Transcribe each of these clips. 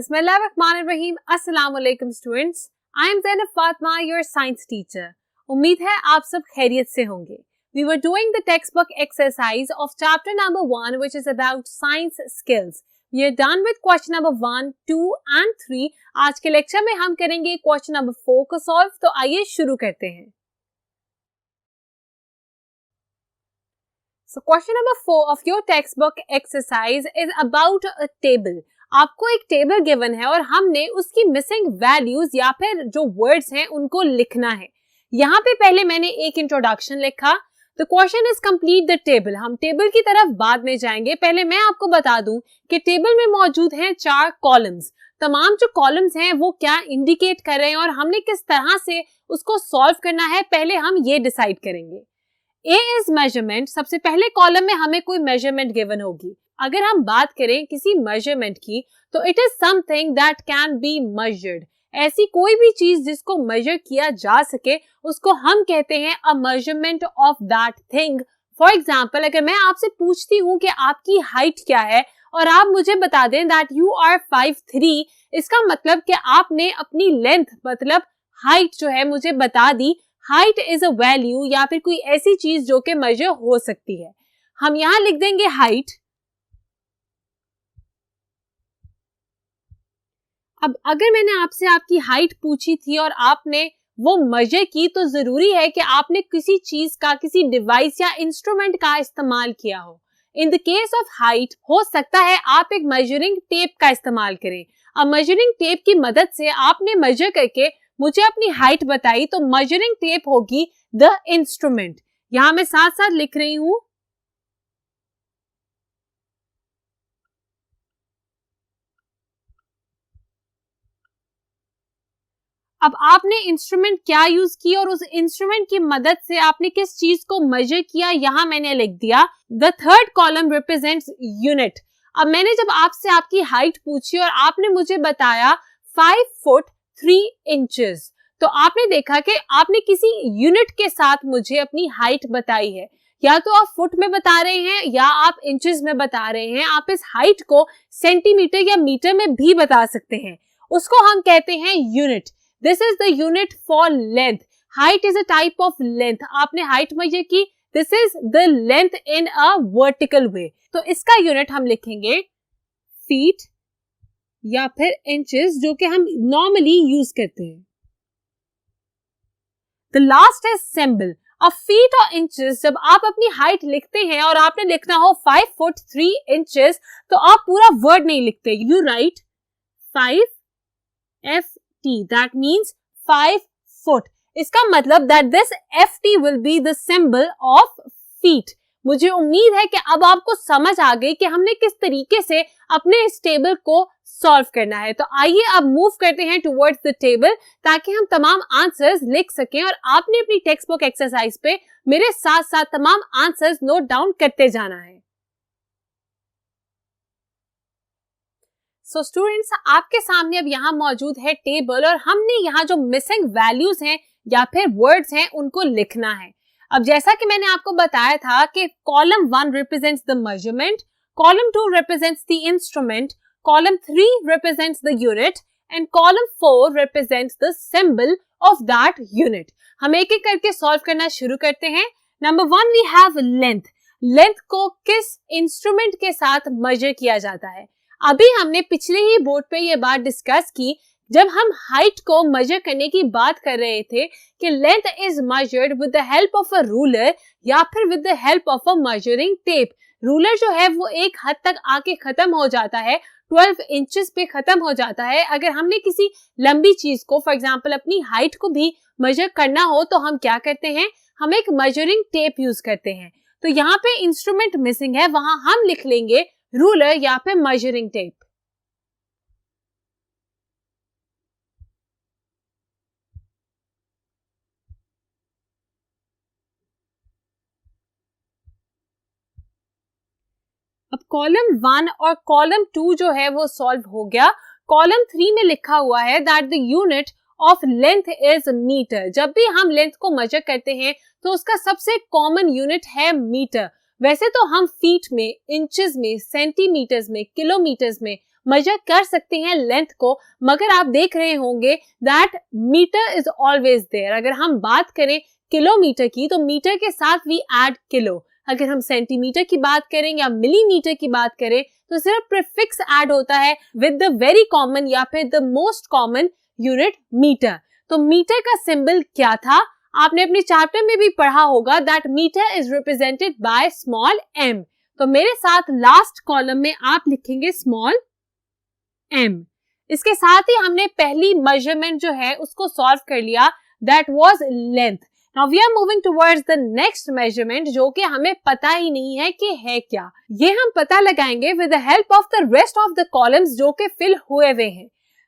बिस्मिल्लाहिर्रहमानिर्रहीम। अस्सलाम वालेकुम students, I am Zainab Fatima, your science teacher. उम्मीद है आप सब खैरियत से होंगे। We were doing the textbook exercise of chapter number 1, which is about science skills. We are done with question number 1, 2 and 3. आज के लेक्चर में हम करेंगे question number 4 को सॉल्व। तो आइए शुरू करते हैं। So question number 4 of your textbook exercise is about a table. आपको एक टेबल गिवन है और हमने उसकी मिसिंग वैल्यूज या फिर जो वर्ड्स हैं उनको लिखना है। यहाँ पे पहले मैंने एक इंट्रोडक्शन लिखा। The question is complete the table. हम टेबल की तरफ बाद में जाएंगे। पहले मैं आपको बता दूं कि टेबल में मौजूद हैं 4 कॉलम्स। तमाम जो कॉलम्स हैं वो क्या इंडिकेट कर रहे हैं और हमने किस तरह से उसको सॉल्व करना है, पहले हम ये डिसाइड करेंगे। ए इज मेजरमेंट। सबसे पहले कॉलम में हमें कोई मेजरमेंट गिवन होगी। अगर हम बात करें किसी मेजरमेंट की तो it is something that can be measured. ऐसी कोई भी चीज जिसको मेजर किया जा सके उसको हम कहते हैं अ measurement of that thing. For example, अगर मैं आपसे पूछती हूँ कि आपकी हाइट क्या है और आप मुझे बता दें दैट यू आर 5'3", इसका मतलब कि आपने अपनी लेंथ मतलब हाइट जो है मुझे बता दी। हाइट इज अ वैल्यू या फिर कोई ऐसी चीज जो कि मेजर हो सकती है। हम यहां लिख देंगे हाइट। अब अगर मैंने आपसे आपकी हाइट पूछी थी और आपने वो मेजर की तो जरूरी है कि आपने किसी चीज का, किसी डिवाइस या इंस्ट्रूमेंट का इस्तेमाल किया हो। In the case of height हो सकता है आप एक मेजरिंग टेप का इस्तेमाल करें। अब मेजरिंग टेप की मदद से आपने मेजर करके मुझे अपनी हाइट बताई तो मेजरिंग टेप होगी द इंस्ट्रूमेंट। यहां मैं साथ साथ लिख रही हूं। अब आपने इंस्ट्रूमेंट क्या यूज की और उस इंस्ट्रूमेंट की मदद से आपने किस चीज को मेजर किया, यहां मैंने लिख दिया। The third column represents unit. अब मैंने जब आपसे आपकी हाइट पूछी और आपने मुझे बताया 5 फुट 3 इंचेस, तो आपने देखा कि आपने किसी यूनिट के साथ मुझे अपनी हाइट बताई है। या तो आप फुट में बता रहे हैं या आप इंचेस में बता रहे हैं। आप इस हाइट को सेंटीमीटर या मीटर में भी बता सकते हैं। उसको हम कहते हैं unit. This is the unit for length. Height is a type of length. आपने height measure की, this is the length in a vertical way. तो इसका यूनिट हम लिखेंगे feet या फिर inches, जो कि हम normally यूज करते हैं। The last is symbol. अब feet और inches जब आप अपनी height लिखते हैं और आपने लिखना हो 5 फुट 3 इंचेस, तो आप पूरा वर्ड नहीं लिखते। You write 5 that means 5 foot. इसका मतलब that this FT will be the symbol of feet. मुझे उम्मीद है कि अब आपको समझ आ गई कि हमने किस तरीके से अपने इस टेबल को सॉल्व करना है। तो आइए अब मूव करते हैं टुवर्ड्स द टेबल ताकि हम तमाम आंसर्स लिख सकें और आपने अपनी टेक्स्ट बुक एक्सरसाइज पे मेरे साथ साथ तमाम आंसर्स नोट डाउन करते जाना है। सो स्टूडेंट्स, आपके सामने अब यहाँ मौजूद है टेबल और हमने यहाँ जो मिसिंग वैल्यूज हैं या फिर वर्ड्स हैं उनको लिखना है। अब जैसा कि मैंने आपको बताया था कि column 1 represents the measurement, column 2 represents the instrument, column 3 represents the unit and column 4 represents the symbol of that unit. हम एक एक करके सॉल्व करना शुरू करते हैं। Number 1 we have length. Length को किस इंस्ट्रूमेंट के साथ मेजर किया जाता है? अभी हमने पिछले ही बोर्ड पे ये बात डिस्कस की जब हम हाइट को मेजर करने की बात कर रहे थे कि length is measured with the help of a ruler या फिर with the help of a measuring tape. Ruler जो है वो एक हद तक आके खत्म हो जाता है, 12 इंचेस पे खत्म हो जाता है। अगर हमने किसी लंबी चीज को, फॉर एग्जाम्पल अपनी हाइट को भी मेजर करना हो तो हम क्या करते हैं, हम एक मेजरिंग टेप यूज करते हैं। तो यहाँ पे इंस्ट्रूमेंट मिसिंग है, वहां हम लिख लेंगे रूलर या फिर मेजरिंग टेप। अब कॉलम 1 और कॉलम 2 जो है वो सॉल्व हो गया। कॉलम 3 में लिखा हुआ है that the unit of length is metre. जब भी हम लेंथ को मेजर करते हैं तो उसका सबसे कॉमन यूनिट है मीटर। वैसे तो हम फीट में, इंचेस में, सेंटीमीटर्स में, किलोमीटर्स में मेजर कर सकते हैं लेंथ को, मगर आप देख रहे होंगे that metre is always there. अगर हम बात करें किलोमीटर की तो मीटर के साथ वी ऐड किलो, अगर हम सेंटीमीटर की बात करें या मिलीमीटर की बात करें तो सिर्फ प्रीफिक्स ऐड होता है विद द वेरी कॉमन या फिर the most common unit metre. तो मीटर का सिंबल क्या था, आपने अपने चैप्टर में भी पढ़ा होगा that metre is represented by small m। तो मेरे साथ लास्ट कॉलम में आप लिखेंगे स्मॉल m। इसके साथ ही हमने पहली मेजरमेंट जो है उसको सॉल्व कर लिया, that was length. Now we are moving towards the next measurement जो कि हमें पता ही नहीं है कि है क्या। ये हम पता लगाएंगे with the help of the rest of the columns जो कि फिल हुए हुए हैं।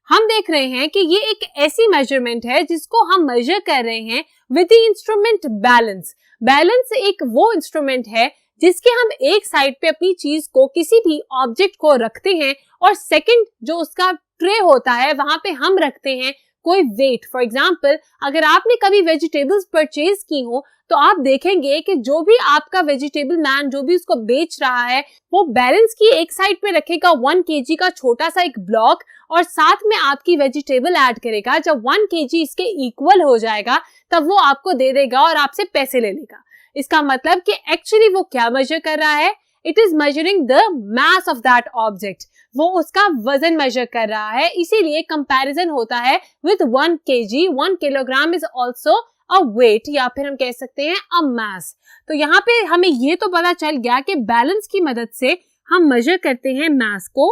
हम देख रहे हैं कि ये एक ऐसी मेजरमेंट है जिसको हम मेजर कर रहे हैं with the instrument balance. Balance एक वो इंस्ट्रूमेंट है जिसके हम एक साइड पे अपनी चीज को, किसी भी ऑब्जेक्ट को रखते हैं और सेकंड जो उसका ट्रे होता है वहां पे हम रखते हैं कोई वेट। फॉर एग्जाम्पल, अगर आपने कभी वेजिटेबल्स परचेज की हो तो आप देखेंगे कि जो भी आपका वेजिटेबल मैन जो भी उसको बेच रहा है वो बैलेंस की एक साइड पे रखेगा 1 kg का छोटा सा एक ब्लॉक और साथ में आपकी वेजिटेबल ऐड करेगा। जब 1 kg इसके इक्वल हो जाएगा तब वो आपको दे देगा और आपसे पैसे ले लेगा। इसका मतलब कि एक्चुअली वो क्या मेजर कर रहा है, it is measuring the mass of that object, वो उसका वजन मेजर कर रहा है। इसीलिए कंपैरिजन होता है with 1 kg। 1 kilogram is also a weight या फिर हम कह सकते हैं अ मास। तो यहाँ पे हमें ये तो पता चल गया कि बैलेंस की मदद से हम मेजर करते हैं मास को,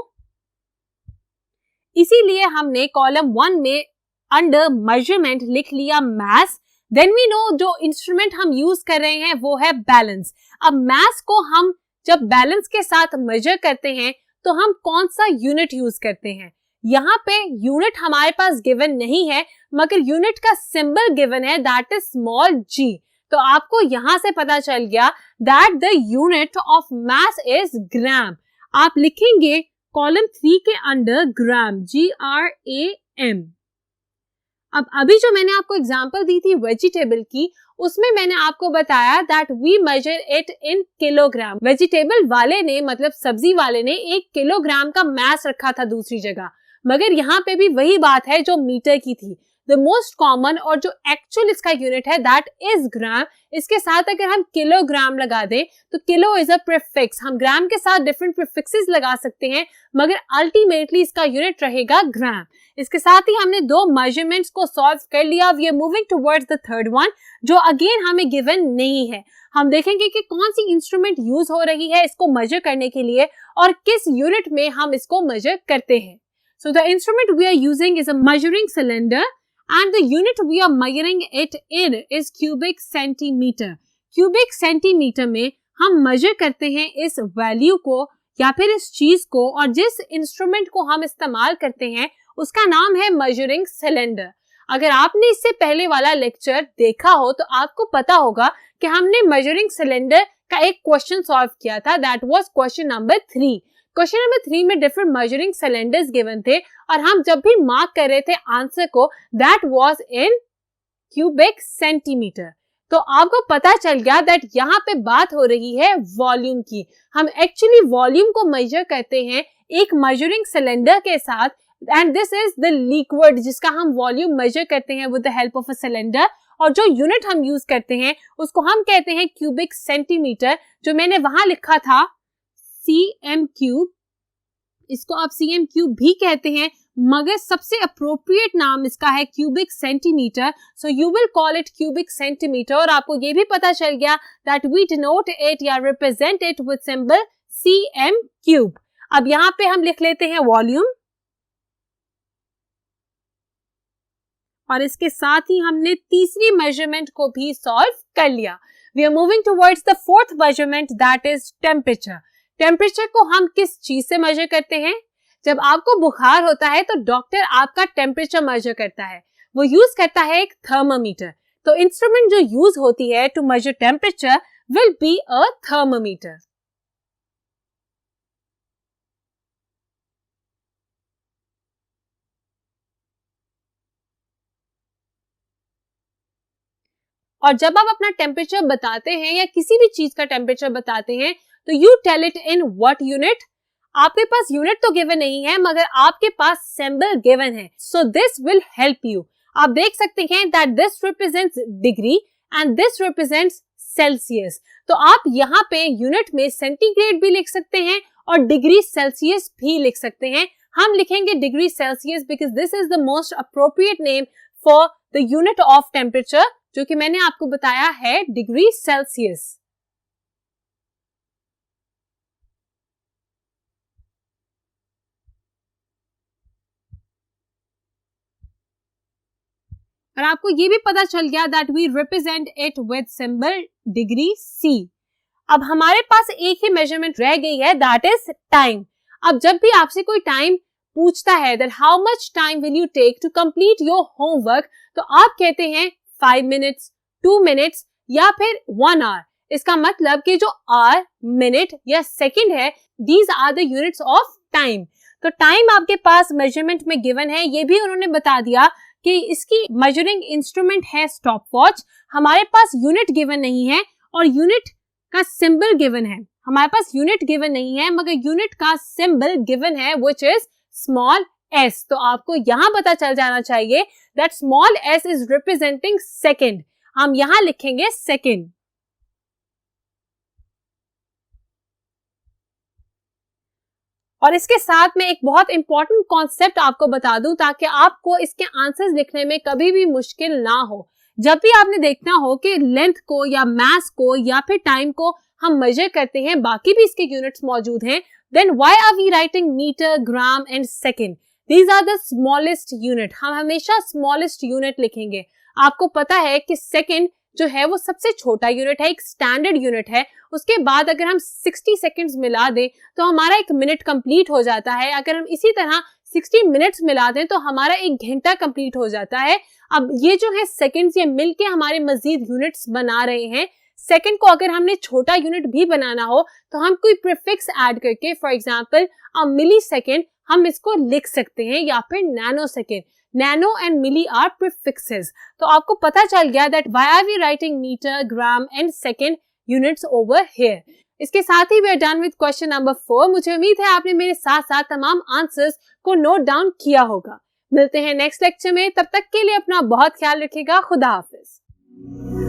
इसीलिए हमने कॉलम 1 में अंडर मेजरमेंट लिख लिया मास। देन वी नो जो इंस्ट्रूमेंट हम यूज कर रहे हैं वो है बैलेंस। अब मास को हम जब बैलेंस के साथ मेजर करते हैं तो हम कौन सा यूनिट यूज करते हैं। यहाँ पे यूनिट हमारे पास गिवन नहीं है मगर यूनिट का सिंबल गिवन है, दैट इज स्मॉल g। तो आपको यहाँ से पता चल गया that the unit of mass is gram. आप लिखेंगे कॉलम 3 के अंडर ग्राम, GRAM। अब अभी जो मैंने आपको एग्जांपल दी थी वेजिटेबल की, उसमें मैंने आपको बताया that we measure it in kilogram. Vegetable वाले ने मतलब सब्जी वाले ने 1 किलोग्राम का मास रखा था दूसरी जगह, मगर यहाँ पे भी वही बात है जो मीटर की थी। द मोस्ट कॉमन और जो एक्चुअल इसका यूनिट है दैट इज ग्राम। इसके साथ अगर हम किलोग्राम लगा दें तो किलो इज अ प्रीफिक्स। हम ग्राम के साथ डिफरेंट प्रीफिक्सेस लगा सकते हैं मगर अल्टीमेटली इसका यूनिट रहेगा ग्राम। इसके साथ ही हमने 2 मेजरमेंट्स को सॉल्व कर लिया। We are moving towards the third one जो अगेन हमें गिवन नहीं है। हम देखेंगे कि कौन सी इंस्ट्रूमेंट यूज हो रही है इसको मेजर करने के लिए और किस यूनिट में हम इसको मेजर करते हैं। So the instrument we are using is a measuring cylinder and the unit we are measuring it in is cubic centimeter. Cubic centimeter में हम measure करते हैं इस value को या फिर इस चीज को, और जिस इंस्ट्रूमेंट को हम इस्तेमाल करते हैं उसका नाम है measuring cylinder. अगर आपने इससे पहले वाला लेक्चर देखा हो तो आपको पता होगा कि हमने measuring cylinder का एक क्वेश्चन सॉल्व किया था, that was question number 3। Question number 3 में डिफरेंट मेजरिंग सिलेंडर्स गिवन थे और हम जब भी मार्क कर रहे थे आंसर को that was in cubic centimetre. तो आपको पता चल गया दैट यहाँ पे बात हो रही है वॉल्यूम की। हम एक्चुअली वॉल्यूम को मेजर करते हैं एक मेजरिंग सिलेंडर के साथ and this is the liquid जिसका हम वॉल्यूम मेजर करते हैं with the help of a cylinder. और जो यूनिट हम यूज करते हैं उसको हम कहते हैं क्यूबिक सेंटीमीटर, जो मैंने वहां लिखा था cm क्यूब। इसको आप cm क्यूब भी कहते हैं मगर सबसे अप्रोप्रिएट नाम इसका है cubic centimetre. So you will call it cubic centimetre. और आपको ये भी पता चल गया दैट वी डिनोट इट या represent it with symbol cm cube. अब यहाँ पे हम लिख लेते हैं वॉल्यूम और इसके साथ ही हमने तीसरी मेजरमेंट को भी सॉल्व कर लिया। We are moving towards the fourth measurement that is temperature. Temperature को हम किस चीज से मेजर करते हैं? जब आपको बुखार होता है तो डॉक्टर आपका टेम्परेचर मेजर करता है, वो यूज करता है एक थर्मामीटर। तो इंस्ट्रूमेंट जो यूज होती है to measure temperature will be a thermometer. और जब आप अपना टेम्परेचर बताते हैं या किसी भी चीज का टेम्परेचर बताते हैं तो you tell it in what unit? आपके पास यूनिट तो गिवन नहीं है मगर आपके पास सिंबल गिवन है, so this will help you. आप देख सकते हैं that this represents degree and this represents Celsius. तो आप यहाँ पे यूनिट में सेंटीग्रेड भी लिख सकते हैं और डिग्री सेल्सियस भी लिख सकते हैं। हम लिखेंगे degree Celsius because this is the most appropriate name for the unit of temperature, जो कि मैंने आपको बताया है डिग्री सेल्सियस। और आपको ये भी पता चल गया that we represent it with symbol degree C. अब हमारे पास एक ही मेजरमेंट रह गई है दैट इज टाइम। अब जब भी आपसे कोई टाइम पूछता है that how much time will you take to complete your homework, तो आप कहते हैं 5 मिनट्स, 2 मिनट्स या फिर 1 आवर। इसका मतलब कि जो आवर, मिनट या सेकंड है, these are the units of time. तो टाइम आपके पास मेजरमेंट में गिवन है, ये भी उन्होंने बता दिया कि इसकी मेजरिंग इंस्ट्रूमेंट है स्टॉप वॉच। हमारे पास यूनिट गिवन नहीं है और यूनिट का सिंबल गिवन है। हमारे पास यूनिट गिवन नहीं है मगर यूनिट का सिंबल गिवन है व्हिच इज स्मॉल s। तो आपको यहां पता चल जाना चाहिए that small s is representing second. हम यहां लिखेंगे सेकंड। और इसके साथ में एक बहुत इंपॉर्टेंट कॉन्सेप्ट आपको बता दूं ताकि आपको इसके आंसर्स लिखने में कभी भी मुश्किल ना हो। जब भी आपने देखना हो कि लेंथ को या मास को या फिर टाइम को हम मेजर करते हैं, बाकी भी इसके यूनिट्स मौजूद हैं, then why are we writing metre, gram and second? These are the smallest unit. हम हमेशा स्मॉलेस्ट यूनिट लिखेंगे। आपको पता है कि सेकंड जो है वो सबसे छोटा यूनिट है, एक स्टैंडर्ड यूनिट है। उसके बाद अगर हम 60 सेकंड्स मिला दें तो हमारा 1 मिनट कंप्लीट हो जाता है। अगर हम इसी तरह 60 मिनट्स मिला दें तो हमारा 1 घंटा कंप्लीट हो जाता है। अब ये जो है सेकंड्स, ये मिलके हमारे मजीद यूनिट्स बना रहे हैं। सेकंड को अगर हमने छोटा यूनिट भी बनाना हो तो हम कोई प्रीफिक्स ऐड करके, for example a millisecond, हम इसको लिख सकते हैं, या फिर nanosecond. Nano and milli are prefixes. तो आपको पता चल गया that why are we writing metre, gram and second units over here. इसके साथ ही we are done with question number 4। मुझे उम्मीद है आपने मेरे साथ साथ तमाम आंसर्स को नोट डाउन किया होगा। मिलते हैं नेक्स्ट लेक्चर में, तब तक के लिए अपना बहुत ख्याल रखिएगा। खुदा हाफिज।